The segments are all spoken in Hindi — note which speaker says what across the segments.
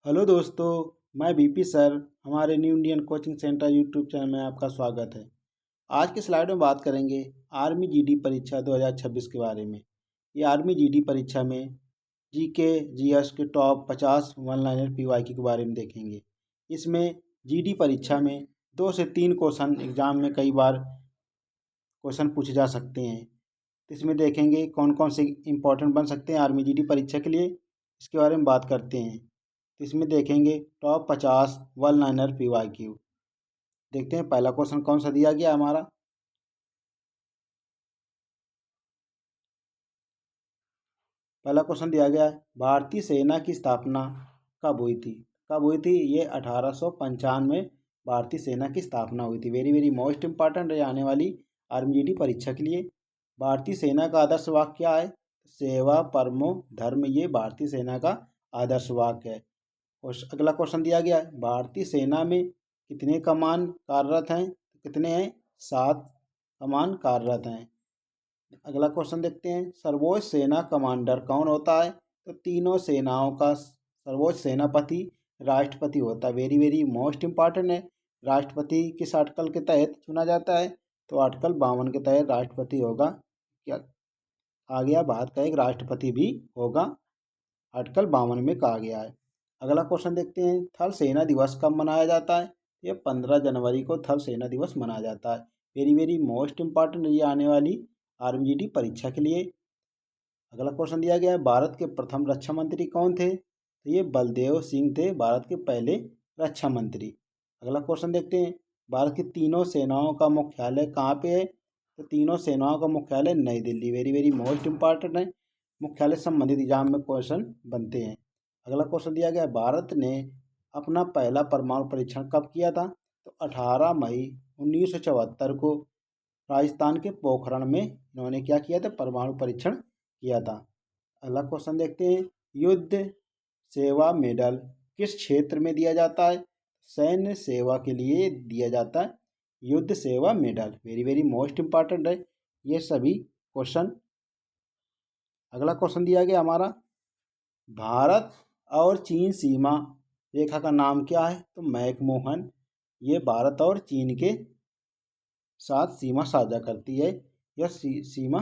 Speaker 1: हेलो दोस्तों, मैं बीपी सर। हमारे new Indian coaching centre YouTube channel में आपका स्वागत है। आज के स्लाइड में बात करेंगे आर्मी जीडी परीक्षा 2026 के बारे में। ये आर्मी जीडी परीक्षा में जीके जीएस के टॉप 50 वन लाइनर पीवाईक्यू के बारे में देखेंगे। इसमें जीडी परीक्षा में 2 से 3 क्वेश्चन एग्जाम में कई बार क्वेश्चन पूछे जा सकते हैं। तो इसमें देखेंगे कौन कौन से इंपॉर्टेंट बन सकते हैं आर्मी जीडी परीक्षा के लिए, इसके बारे में बात करते हैं। तो इसमें देखेंगे टॉप 50 वन लाइनर पीवाईक्यू। देखते हैं पहला क्वेश्चन कौन सा दिया गया हमारा। पहला क्वेश्चन दिया गया है, भारतीय सेना की स्थापना कब हुई थी? कब हुई थी? ये 1895 में भारतीय सेना की स्थापना हुई थी। वेरी वेरी मोस्ट इंपॉर्टेंट है आने वाली आर्मी जीडी परीक्षा के लिए। भारतीय सेना का आदर्श वाक्य क्या है? सेवा परमो धर्म, ये भारतीय सेना का आदर्श वाक्य है। और अगला क्वेश्चन दिया गया है, भारतीय सेना में कितने कमान कार्यरत हैं? कितने हैं? 7 कमान कार्यरत हैं। अगला क्वेश्चन देखते हैं, सर्वोच्च सेना कमांडर कौन होता है? तो तीनों सेनाओं का सर्वोच्च सेनापति राष्ट्रपति होता है। वेरी वेरी मोस्ट इंपॉर्टेंट है। राष्ट्रपति किस आर्टिकल के तहत चुना जाता है? तो आर्टिकल 52 के तहत राष्ट्रपति होगा। क्या आ गया? भारत का एक राष्ट्रपति भी होगा, आर्टिकल 52 में कहा गया है। अगला क्वेश्चन देखते हैं, थल सेना दिवस कब मनाया जाता है? ये 15 जनवरी को थल सेना दिवस मनाया जाता है। वेरी वेरी मोस्ट इंपॉर्टेंट ये आने वाली आर्मी जीडी परीक्षा के लिए। अगला क्वेश्चन दिया गया है, भारत के प्रथम रक्षा मंत्री कौन थे? तो ये बलदेव सिंह थे, भारत के पहले रक्षा मंत्री। अगला क्वेश्चन देखते हैं, भारत की तीनों सेनाओं का मुख्यालय कहाँ पे है? तो तीनों सेनाओं का मुख्यालय नई Delhi. Very very most important है, मुख्यालय संबंधित एग्जाम में क्वेश्चन बनते हैं। अगला क्वेश्चन दिया गया, भारत ने अपना पहला परमाणु परीक्षण कब किया था? तो 18 मई 1974 को राजस्थान के पोखरण में इन्होंने क्या किया था? परमाणु परीक्षण किया था। अगला क्वेश्चन देखते हैं, युद्ध सेवा मेडल किस क्षेत्र में दिया जाता है? सैन्य सेवा के लिए दिया जाता है युद्ध सेवा medal. Very very most important है ये सभी क्वेश्चन। अगला क्वेश्चन दिया गया हमारा, भारत और चीन सीमा रेखा का नाम क्या है? तो मैकमोहन। ये भारत और चीन के साथ सीमा साझा करती है, यह सीमा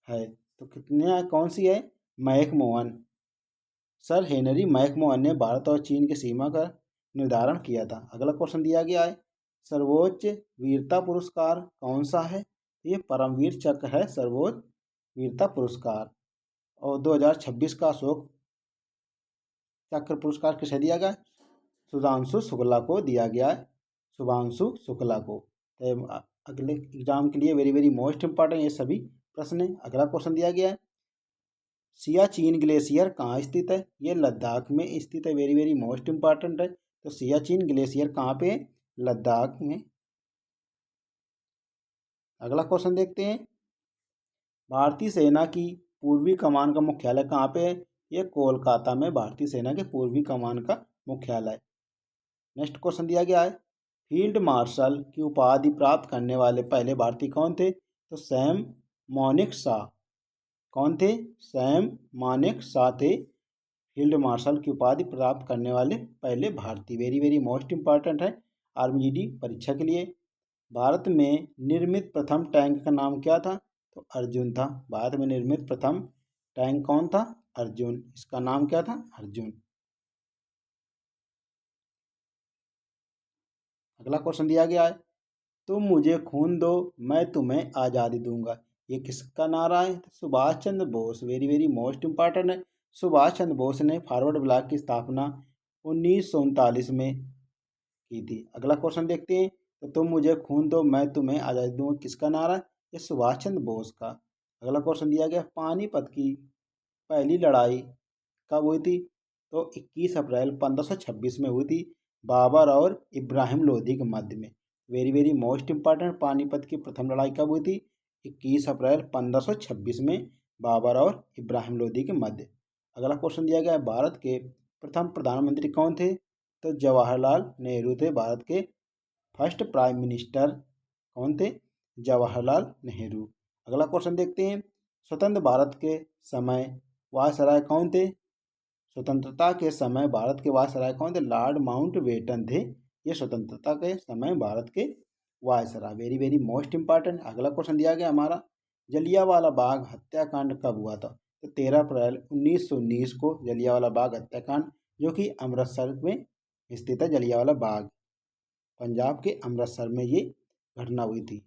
Speaker 1: है। तो कितने कौन सी है? मैकमोहन। सर हेनरी मैकमोहन ने भारत और चीन की सीमा का निर्धारण किया था। अगला क्वेश्चन दिया गया है, सर्वोच्च वीरता पुरस्कार कौन सा है? ये परमवीर चक्र है, सर्वोच्च वीरता पुरस्कार। और 2026 का अशोक चक्र पुरस्कार किसे दिया गया? सुधांशु शुक्ला को दिया गया है, शुभांशु शुक्ला को। तो अगले एग्जाम के लिए वेरी वेरी मोस्ट इंपॉर्टेंट ये सभी प्रश्न है। अगला क्वेश्चन दिया गया है, सियाचिन ग्लेशियर कहाँ स्थित है? ये लद्दाख में स्थित है। वेरी वेरी मोस्ट इंपॉर्टेंट है। तो सियाचिन ग्लेशियर कहाँ पे है? लद्दाख में। अगला क्वेश्चन देखते हैं, भारतीय सेना की पूर्वी कमान का मुख्यालय कहाँ पे है? ये कोलकाता में भारतीय सेना के पूर्वी कमान का मुख्यालय। नेक्स्ट क्वेश्चन दिया गया है, फील्ड मार्शल की उपाधि प्राप्त करने वाले पहले भारतीय कौन थे? तो सैम मॉनिक शाह। कौन थे? सैम मानेक शाह थे फील्ड मार्शल की उपाधि प्राप्त करने वाले पहले भारतीय। वेरी वेरी मोस्ट इंपॉर्टेंट है आर्मी जीडी परीक्षा के लिए। भारत में निर्मित प्रथम टैंक का नाम क्या था? तो अर्जुन था। भारत में निर्मित प्रथम टैंक कौन था? अर्जुन। इसका नाम क्या था? अर्जुन। अगला क्वेश्चन दिया गया है, तुम मुझे खून दो मैं तुम्हें आज़ादी दूंगा, ये किसका नारा है? तो Subhash Chandra Bose. Very very most important है। सुभाष चंद्र बोस ने फॉरवर्ड ब्लॉक की स्थापना 1939 में की थी। अगला क्वेश्चन देखते हैं, तो तुम मुझे खून दो मैं तुम्हें आज़ादी दूंगा, किसका नारा है? ये सुभाष चंद्र बोस का। अगला क्वेश्चन दिया गया, पानीपत की पहली लड़ाई कब हुई थी? तो 21 अप्रैल 1526 में हुई थी, बाबर और इब्राहिम लोधी के मध्य में। Very very most important, Panipat की प्रथम लड़ाई कब हुई थी? 21 अप्रैल 1526 में, बाबर और इब्राहिम लोधी के मध्य। अगला क्वेश्चन दिया गया है, भारत के प्रथम प्रधानमंत्री कौन थे? तो जवाहरलाल नेहरू थे, भारत के फर्स्ट प्राइम मिनिस्टर। कौन थे? जवाहरलाल नेहरू। अगला क्वेश्चन देखते हैं, स्वतंत्र भारत के समय वायसराय कौन थे? स्वतंत्रता के समय भारत के वायसराय कौन थे? लॉर्ड माउंटबेटन थे। ये स्वतंत्रता के समय भारत के viceroy. Very very most important. अगला क्वेश्चन दिया गया हमारा, जलियांवाला बाग हत्याकांड कब हुआ था? तो 13 अप्रैल 1919 को जलियांवाला बाग हत्याकांड, जो कि अमृतसर में स्थित है जलियांवाला बाग, पंजाब के अमृतसर में ये घटना हुई थी।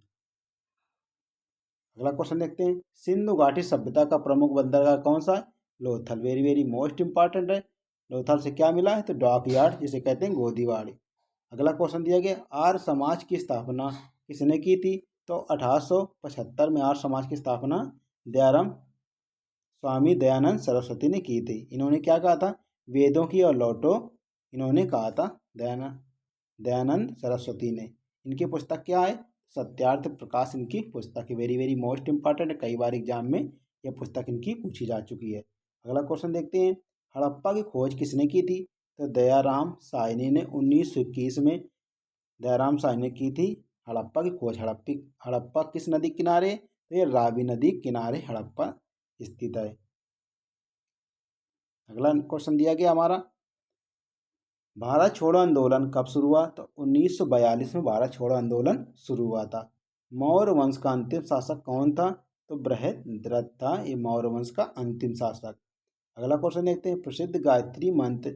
Speaker 1: अगला क्वेश्चन देखते हैं, सिंधु घाटी सभ्यता का प्रमुख बंदरगाह कौन सा है? Lothal. Very very most important है। लोथल से क्या मिला है? तो डॉक यार्ड, जिसे कहते हैं गोदीवाड़ी। अगला क्वेश्चन दिया गया, आर्य समाज की स्थापना किसने की थी? तो 1875 में आर्य समाज की स्थापना दयाराम स्वामी दयानंद सरस्वती ने की थी। इन्होंने क्या कहा था? वेदों की और लौटो, इन्होंने कहा था दयानंद सरस्वती ने। इनकी पुस्तक क्या है? सत्यार्थ प्रकाश इनकी पुस्तक है। वेरी वेरी मोस्ट इंपॉर्टेंट है, कई बार एग्जाम में यह पुस्तक इनकी पूछी जा चुकी है। अगला क्वेश्चन देखते हैं, हड़प्पा की खोज किसने की थी? तो दयाराम साहनी ने 1921 में दयाराम साहनी ने की थी हड़प्पा की खोज। हड़प्पा किस नदी किनारे? तो ये रावी नदी किनारे हड़प्पा स्थित है। अगला क्वेश्चन दिया गया हमारा, भारत छोड़ो आंदोलन कब शुरू हुआ? तो 1942 में भारत छोड़ो आंदोलन शुरू हुआ था। मौर्य वंश का अंतिम शासक कौन था? तो बृहद्रथ था ये मौर्य वंश का अंतिम शासक। अगला क्वेश्चन देखते हैं, प्रसिद्ध गायत्री मंत्र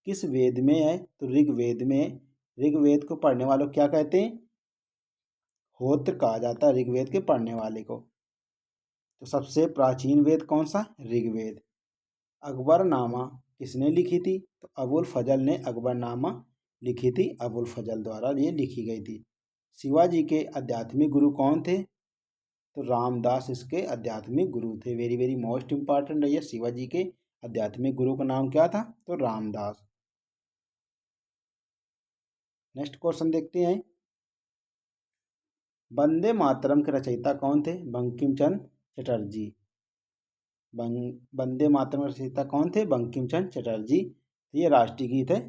Speaker 1: किस वेद में है? तो ऋग्वेद में। ऋग्वेद को पढ़ने वालों क्या कहते हैं? होत्र कहा जाता है ऋग्वेद के पढ़ने वाले को। तो सबसे प्राचीन वेद कौन सा? ऋग्वेद। अकबरनामा किसने लिखी थी? तो अबुल फजल ने अकबरनामा लिखी थी, अबुल फजल द्वारा ये लिखी गई थी। शिवाजी के आध्यात्मिक गुरु कौन थे? तो रामदास इसके आध्यात्मिक गुरु थे। वेरी वेरी मोस्ट इंपॉर्टेंट है ये, शिवाजी के आध्यात्मिक गुरु का नाम क्या था? तो रामदास। नेक्स्ट क्वेश्चन देखते हैं, वंदे मातरम के रचयिता कौन थे? बंकिम चंद्र चटर्जी। वंदे मातरम के रचयिता कौन थे? बंकिम चंद्र चटर्जी। ये राष्ट्रीय गीत है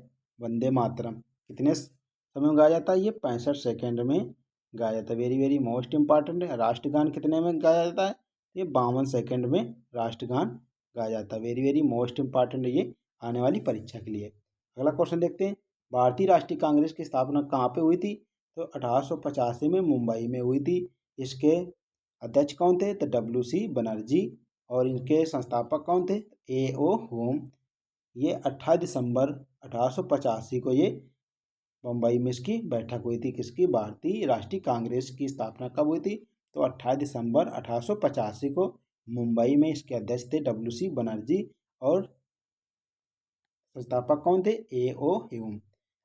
Speaker 1: वंदे मातरम। कितने समय में गाया जाता है? ये 65 सेकेंड में गाया जाता है। वेरी वेरी मोस्ट इंपॉर्टेंट है। राष्ट्रगान कितने में गाया जाता है? ये 52 सेकेंड में राष्ट्रगान गाया जाता है। वेरी वेरी मोस्ट इंपॉर्टेंट है ये आने वाली परीक्षा के लिए। अगला क्वेश्चन देखते हैं, भारतीय राष्ट्रीय कांग्रेस की स्थापना कहाँ पे हुई थी? तो 1885 में मुंबई में हुई थी। इसके अध्यक्ष कौन थे? तो WC बनर्जी। और इनके संस्थापक कौन थे? A.O. होम। ये 28 दिसंबर 1885 को ये मुंबई में इसकी बैठक हुई थी। किसकी? भारतीय राष्ट्रीय कांग्रेस की स्थापना कब हुई थी? तो 28 दिसंबर 1885 को मुंबई में। इसके अध्यक्ष थे WC बनर्जी और संस्थापक कौन थे? A.O. ह्यूम।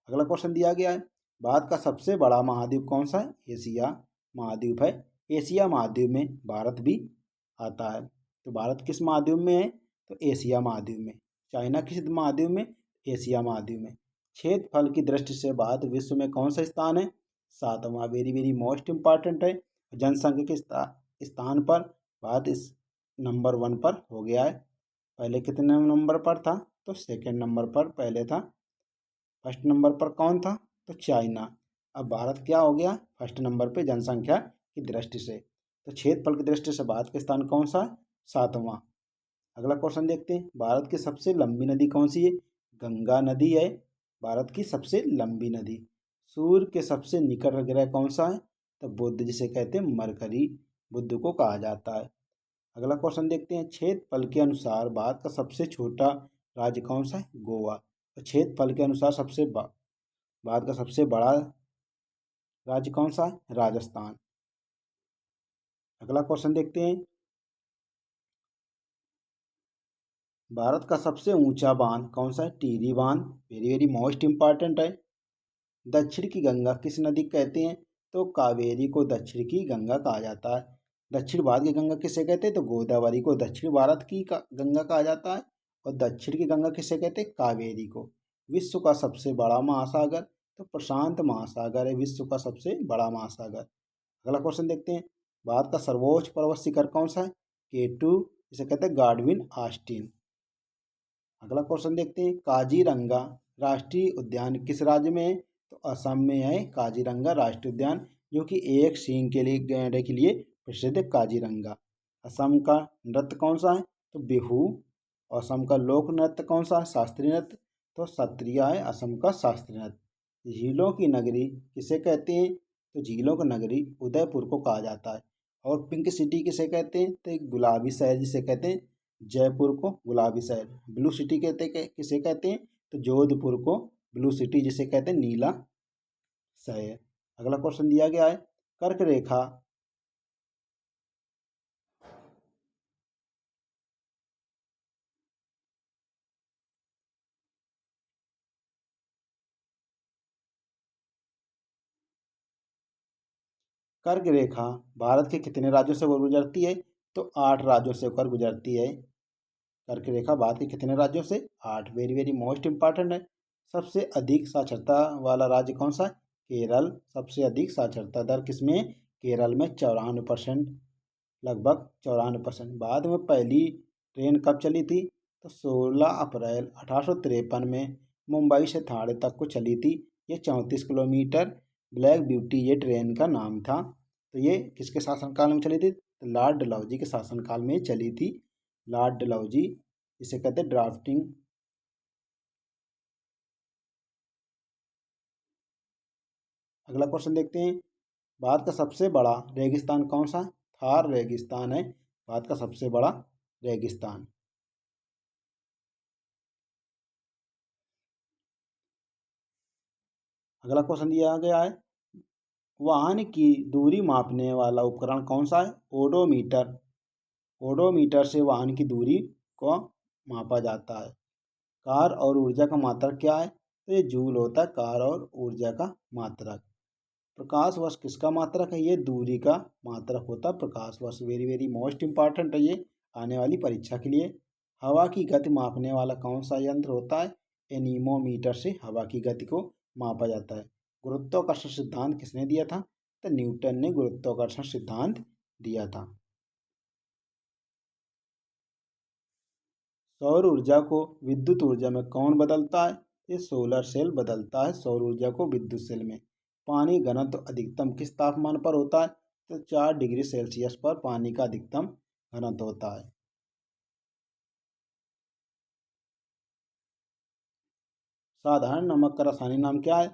Speaker 1: अगला क्वेश्चन दिया गया है, भारत का सबसे बड़ा महाद्वीप कौन सा है? एशिया महाद्वीप है। एशिया महाद्वीप में भारत भी आता है। तो भारत किस महाद्वीप में है? तो एशिया महाद्वीप में। चाइना किस महाद्वीप में? एशिया महाद्वीप में। क्षेत्रफल की दृष्टि से भारत विश्व में कौन सा स्थान है? 7वां। वेरी वेरी मोस्ट इंपॉर्टेंट है। जनसंख्या के स्थान पर भारत इस नंबर 1 पर हो गया है। पहले कितने नंबर पर था? तो सेकंड नंबर पर पहले था। फर्स्ट नंबर पर कौन था? तो चाइना। अब भारत क्या हो गया? फर्स्ट नंबर पे जनसंख्या की दृष्टि से। तो क्षेत्रफल की दृष्टि से भारत का स्थान कौन सा? 7वां। अगला क्वेश्चन देखते हैं, भारत की सबसे लंबी नदी कौन सी है? गंगा नदी है भारत की सबसे लंबी नदी। सूर्य के सबसे निकट ग्रह कौन सा है? तो बुध, जिसे कहते हैं मरकरी, बुध को कहा जाता है। अगला क्वेश्चन देखते हैं, क्षेत्रफल के अनुसार भारत का सबसे छोटा राज्य कौन सा है? गोवा। तो क्षेत्रफल के अनुसार भारत का सबसे बड़ा राज्य कौन सा है? राजस्थान। अगला क्वेश्चन देखते हैं, भारत का सबसे ऊंचा बांध कौन सा है? टिहरी बांध। वेरी वेरी मोस्ट इंपॉर्टेंट है। दक्षिण की गंगा किस नदी कहते हैं? तो कावेरी को दक्षिण की गंगा कहा जाता है। दक्षिण भारत की गंगा किसे कहते हैं? तो गोदावरी को दक्षिण भारत की गंगा कहा जाता है। और दक्षिण की गंगा किसे कहते हैं? कावेरी को। विश्व का सबसे बड़ा महासागर तो प्रशांत महासागर है विश्व का सबसे बड़ा महासागर। अगला क्वेश्चन देखते हैं, भारत का सर्वोच्च पर्वत शिखर कौन सा है? K2, इसे कहते हैं गार्डविन आस्टीन। अगला क्वेश्चन देखते हैं, काजीरंगा राष्ट्रीय उद्यान किस राज्य में है? तो असम में है काजीरंगा राष्ट्रीय उद्यान, जो कि एक सींग के लिए गैंडे के लिए प्रसिद्ध है काजीरंगा। असम का नृत्य कौन सा है? तो बिहू। असम का लोक नृत्य कौन सा है? शास्त्रीय नृत्य। तो सत्रिया है असम का शास्त्रीय नृत्य। झीलों की नगरी किसे कहते हैं? तो झीलों की नगरी उदयपुर को कहा जाता है। और पिंक सिटी किसे कहते हैं? तो एक गुलाबी शहर जिसे कहते हैं जयपुर को गुलाबी शहर। ब्लू सिटी किसे कहते हैं? तो जोधपुर को ब्लू सिटी जिसे कहते हैं नीला शहर। अगला क्वेश्चन दिया गया है, कर्क रेखा कर्क रेखा भारत के कितने राज्यों से होकर गुजरती है? तो 8 राज्यों से होकर गुजरती है। कर्क रेखा भारत के कितने राज्यों से? 8। वेरी वेरी मोस्ट इंपॉर्टेंट है। सबसे अधिक साक्षरता वाला राज्य कौन सा है? केरल। सबसे अधिक साक्षरता दर किसमें? केरल में 94%, लगभग 94%। बाद में पहली ट्रेन कब चली थी? तो 16 अप्रैल 1853 में मुंबई से ठाणे तक को चली थी। ये 34 किलोमीटर। ब्लैक ब्यूटी ये ट्रेन का नाम था। तो ये किसके शासनकाल में चली थी? तो लॉर्ड डलहौजी के शासनकाल में चली थी। लॉर्ड डलहौजी, इसे कहते हैं ड्राफ्टिंग। अगला क्वेश्चन देखते हैं, भारत का सबसे बड़ा रेगिस्तान कौन सा है? थार रेगिस्तान है भारत का सबसे बड़ा रेगिस्तान। अगला क्वेश्चन दिया गया है, वाहन की दूरी मापने वाला उपकरण कौन सा है? ओडोमीटर। ओडोमीटर से वाहन की दूरी को मापा जाता है। कार और ऊर्जा का मात्रक क्या है? तो ये जूल होता है, कार और ऊर्जा का मात्रक। प्रकाश वर्ष किसका मात्रक है? ये दूरी का मात्रक होता है प्रकाश वर्ष। वेरी वेरी मोस्ट इंपॉर्टेंट है ये आने वाली परीक्षा के लिए। हवा की गति मापने वाला कौन सा यंत्र होता है? एनीमोमीटर से हवा की गति को मापा जाता है। गुरुत्वाकर्षण सिद्धांत किसने दिया था? तो न्यूटन ने गुरुत्वाकर्षण सिद्धांत दिया था। सौर ऊर्जा को विद्युत ऊर्जा में कौन बदलता है? ये सोलर सेल बदलता है सौर ऊर्जा को विद्युत सेल में। पानी घनत्व अधिकतम किस तापमान पर होता है? तो 4 डिग्री सेल्सियस पर पानी का अधिकतम घनत्व होता है। साधारण नमक का रासायनिक नाम क्या है?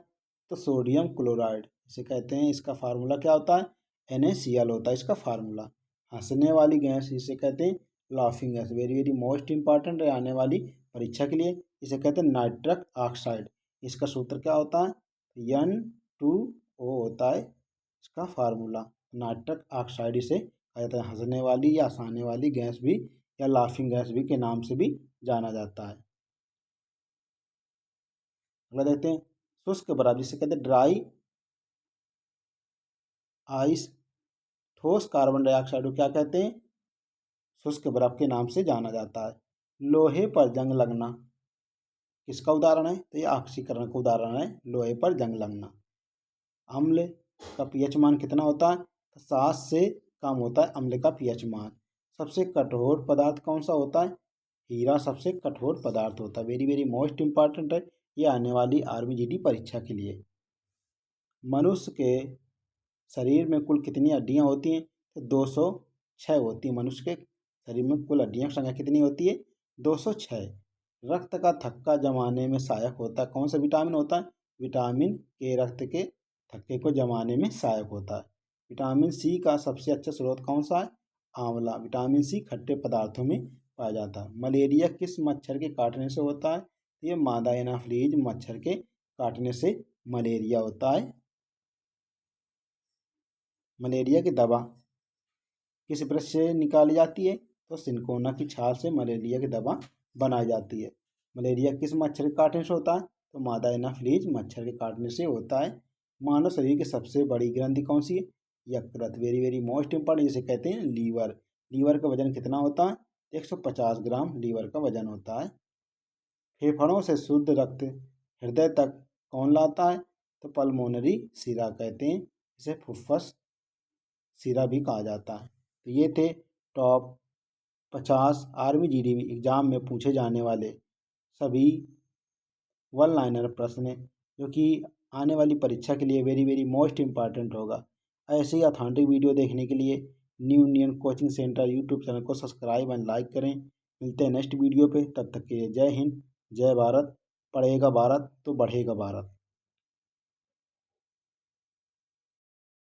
Speaker 1: तो सोडियम क्लोराइड इसे कहते हैं। इसका फार्मूला क्या होता है? NaCl होता है इसका फार्मूला। हंसने वाली गैस इसे कहते हैं laughing gas. Very very most important है आने वाली परीक्षा के लिए। इसे कहते हैं नाइट्रक ऑक्साइड। इसका सूत्र क्या होता है? N2O होता है इसका फार्मूला। नाइट्रक ऑक्साइड इसे कहा जाता है। हंसने वाली या हंसाने वाली गैस भी या लाफिंग गैस भी के नाम से भी जाना जाता है। अगला देखते हैं, शुष्क बर्फ जिसे कहते हैं ड्राई आइस। ठोस कार्बन डाइऑक्साइड को क्या कहते हैं? शुष्क बर्फ के नाम से जाना जाता है। लोहे पर जंग लगना किसका उदाहरण है? तो ये ऑक्सीकरण का उदाहरण है, लोहे पर जंग लगना। अम्ल का पीएच मान कितना होता है? तो 7 से कम होता है अम्ल का पीएच मान। सबसे कठोर पदार्थ कौन सा होता है? हीरा सबसे कठोर पदार्थ होता है। वेरी वेरी मोस्ट इंपॉर्टेंट है ये आने वाली आर्मी परीक्षा के लिए। मनुष्य के शरीर में कुल कितनी हड्डियां होती हैं? तो 206 होती हैं। मनुष्य के शरीर में कुल हड्डियों की संख्या कितनी होती है? 206। रक्त का थक्का जमाने में सहायक होता है कौन सा विटामिन होता है? विटामिन के रक्त के थक्के को जमाने में सहायक होता है। विटामिन सी का सबसे अच्छा स्रोत कौन सा है? आंवला। विटामिन सी खट्टे पदार्थों में पाया जाता है। मलेरिया किस मच्छर के काटने से होता है? ये मादा एनाफ्लीज मच्छर के काटने से मलेरिया होता है। मलेरिया की दवा किस ब्रश से निकाली जाती है? तो सिनकोना की छाल से मलेरिया की दवा बनाई जाती है। मलेरिया किस मच्छर के काटने से होता है? तो मादा एनाफ्लीज मच्छर के काटने से होता है। मानव शरीर की सबसे बड़ी ग्रंथि कौन सी है? यकृत। वेरी वेरी मोस्ट इंपॉर्टेंट जिसे कहते हैं लीवर। लीवर का वजन कितना होता है? 150 ग्राम लीवर का वजन होता है। फेफड़ों से शुद्ध रक्त हृदय तक कौन लाता है? तो पल्मोनरी सिरा कहते हैं इसे, फुफ्फुस सिरा भी कहा जाता है। तो ये थे टॉप 50 आर्मी एग्जाम में पूछे जाने वाले सभी वन लाइनर प्रश्न जो कि आने वाली परीक्षा के लिए वेरी वेरी मोस्ट इम्पॉर्टेंट होगा। ऐसे ही ऑथेंटिक वीडियो देखने के लिए new Indian coaching centre YouTube channel को सब्सक्राइब एंड लाइक करें। मिलते हैं नेक्स्ट वीडियो पे, तब तक के लिए जय हिंद, जय भारत। पढ़ेगा भारत तो बढ़ेगा भारत।